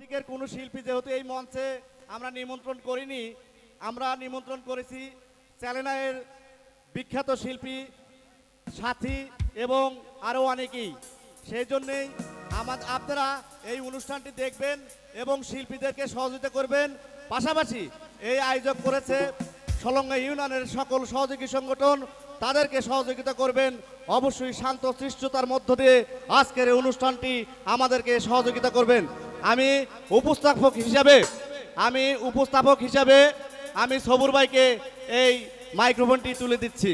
ডিস্ট্রিক্টের কোনো শিল্পী যেহেতু এই মঞ্চে আমরা নিমন্ত্রণ করিনি, আমরা নিমন্ত্রণ করেছি চ্যালেনায়ের বিখ্যাত শিল্পী সাথী এবং আরও অনেকেই। সেই জন্যেই আপনারা এই অনুষ্ঠানটি দেখবেন এবং শিল্পীদেরকে সহযোগিতা করবেন। পাশাপাশি এই আয়োজক করেছে সলঙ্গা ইউনিয়নের সকল সহযোগী সংগঠন, তাদেরকে সহযোগিতা করবেন। অবশ্যই শান্ত সৃষ্টতার মধ্য দিয়ে আজকের এই অনুষ্ঠানটি আমাদেরকে সহযোগিতা করবেন। আমি উপস্থাপক হিসাবে আমি সবুর ভাইকে এই মাইক্রোফোনটি তুলে দিচ্ছি।